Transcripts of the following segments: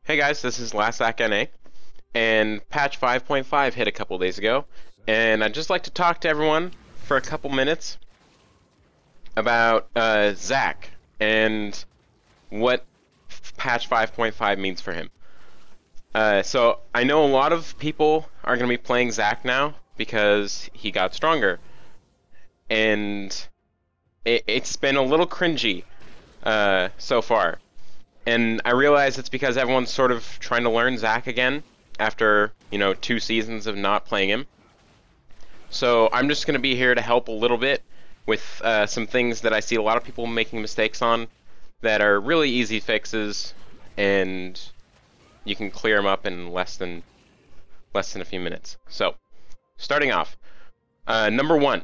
Hey guys, this is Last Act NA, and patch 5.5 hit a couple days ago, and I'd just like to talk to everyone for a couple minutes about Zach and what patch 5.5 means for him. So I know a lot of people are going to be playing Zach now because he got stronger, and it's been a little cringy so far. And I realize it's because everyone's sort of trying to learn Zach again after, 2 seasons of not playing him. So I'm just going to be here to help a little bit with some things that I see a lot of people making mistakes on that are really easy fixes, and you can clear them up in less than a few minutes. So, starting off, number 1,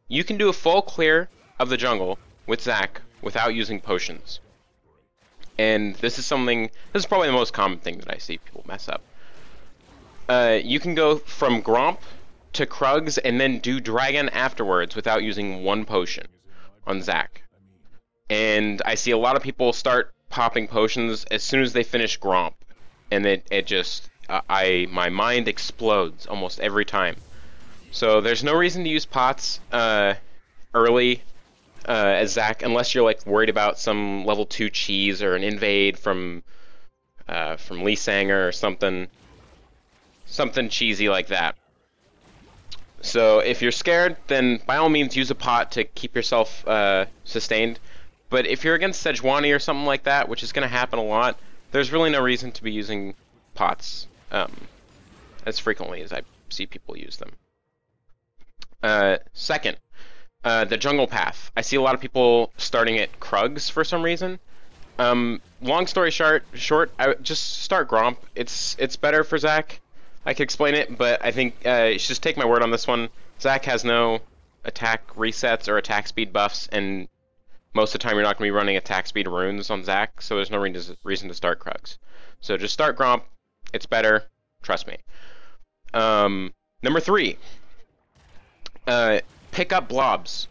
you can do a full clear of the jungle with Zach without using potions. And this is probably the most common thing that I see people mess up. You can go from Gromp to Krugs and then do Dragon afterwards without using one potion on Zach. And I see a lot of people start popping potions as soon as they finish Gromp. And my mind explodes almost every time. So there's no reason to use pots early as Zach, unless you're worried about some level 2 cheese or an invade from Lee Sanger or something cheesy like that. So if you're scared, then by all means use a pot to keep yourself sustained. But if you're against Sejuani or something like that, which is going to happen a lot, there's really no reason to be using pots as frequently as I see people use them. Second, the jungle path. I see a lot of people starting at Krugs for some reason. Long story short, I would just start Gromp. It's better for Zach. I could explain it, but I think you should just take my word on this one. Zach has no attack resets or attack speed buffs, and most of the time you're not going to be running attack speed runes on Zach, so there's no reason to start Krugs. So just start Gromp. It's better. Trust me. Number 3. Pick up blobs.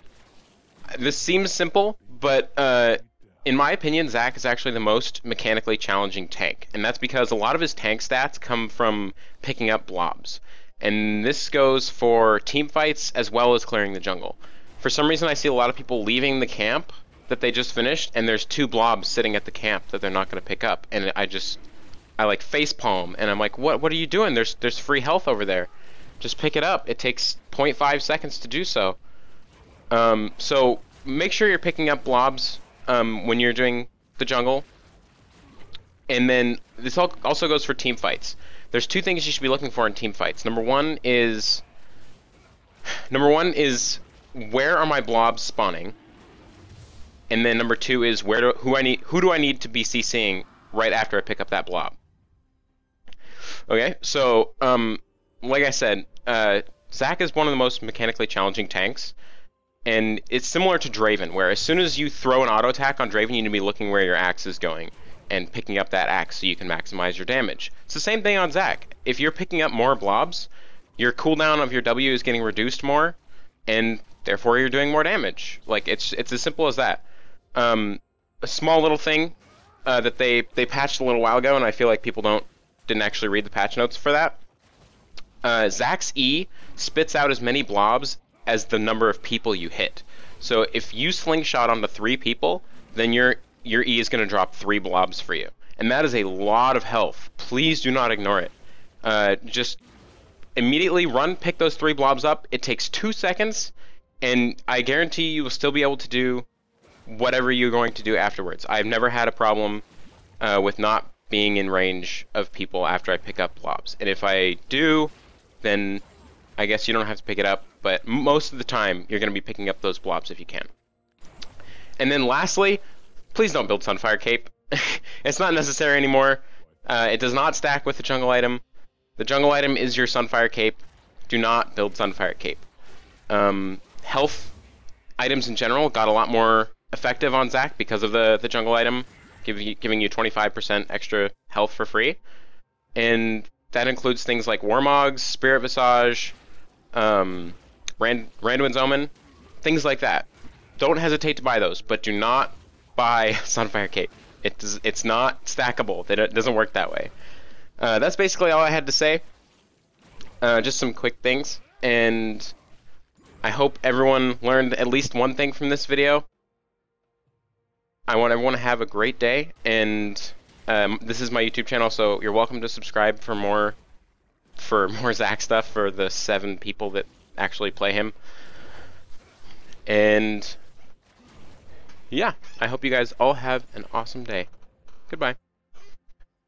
This seems simple, but in my opinion, Zach is actually the most mechanically challenging tank, and that's because a lot of his tank stats come from picking up blobs. And this goes for team fights as well as clearing the jungle. For some reason, I see a lot of people leaving the camp that they just finished, and there's 2 blobs sitting at the camp that they're not going to pick up, and I facepalm, and I'm like, what are you doing? There's free health over there. Just pick it up. It takes 0.5 seconds to do so. So make sure you're picking up blobs when you're doing the jungle. And then this also goes for team fights. There's 2 things you should be looking for in team fights. Number one is where are my blobs spawning? And then number 2 is who do I need to be CCing right after I pick up that blob? Okay, so like I said, Zach is one of the most mechanically challenging tanks, and it's similar to Draven, where as soon as you throw an auto attack on Draven, you need to be looking where your axe is going and picking up that axe so you can maximize your damage. It's the same thing on Zach. If you're picking up more blobs, your cooldown of your W is getting reduced more, and therefore you're doing more damage. It's as simple as that. A small little thing that they patched a little while ago, and I feel like people didn't actually read the patch notes for that. Zach's E spits out as many blobs as the number of people you hit. So if you slingshot onto 3 people, then your E is going to drop 3 blobs for you. And that is a lot of health. Please do not ignore it. Just immediately pick those 3 blobs up. It takes 2 seconds, and I guarantee you will still be able to do whatever you're going to do afterwards. I've never had a problem with not being in range of people after I pick up blobs. And if I do, then I guess you don't have to pick it up, but most of the time you're going to be picking up those blobs if you can. And then lastly, please don't build Sunfire Cape. It's not necessary anymore. It does not stack with the jungle item. The jungle item is your Sunfire Cape. Do not build Sunfire Cape. Health items in general got a lot more effective on Zach because of the jungle item, giving you 25% extra health for free. And that includes things like Warmogs, Spirit Visage, Randuin's Omen, things like that. Don't hesitate to buy those, but do not buy Sunfire Cape. It's not stackable. It doesn't work that way. That's basically all I had to say. Just some quick things, and I hope everyone learned at least one thing from this video. I want everyone to have a great day, and this is my YouTube channel, so you're welcome to subscribe for more Zach stuff for the 7 people that actually play him. And yeah, I hope you guys all have an awesome day. Goodbye.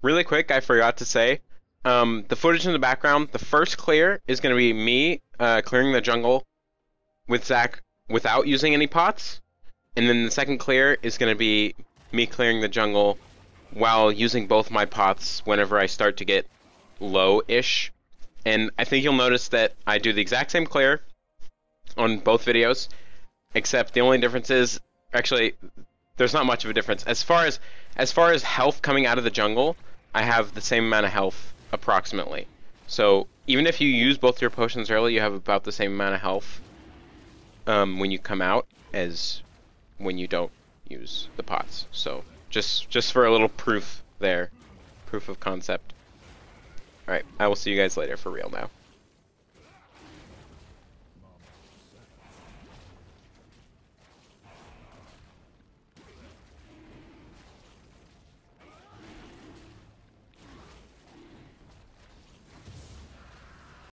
Really quick, I forgot to say, the footage in the background, the first clear is going to be me clearing the jungle with Zach without using any pots. And then the second clear is going to be me clearing the jungle while using both my pots whenever I start to get low-ish. And I think you'll notice that I do the exact same clear on both videos, except the only difference is, actually, there's not much of a difference. As far as health coming out of the jungle, I have the same amount of health, approximately. So even if you use both your potions early, you have about the same amount of health when you come out as when you don't use the pots. So just for a little proof there, proof of concept. Alright, I will see you guys later for real now.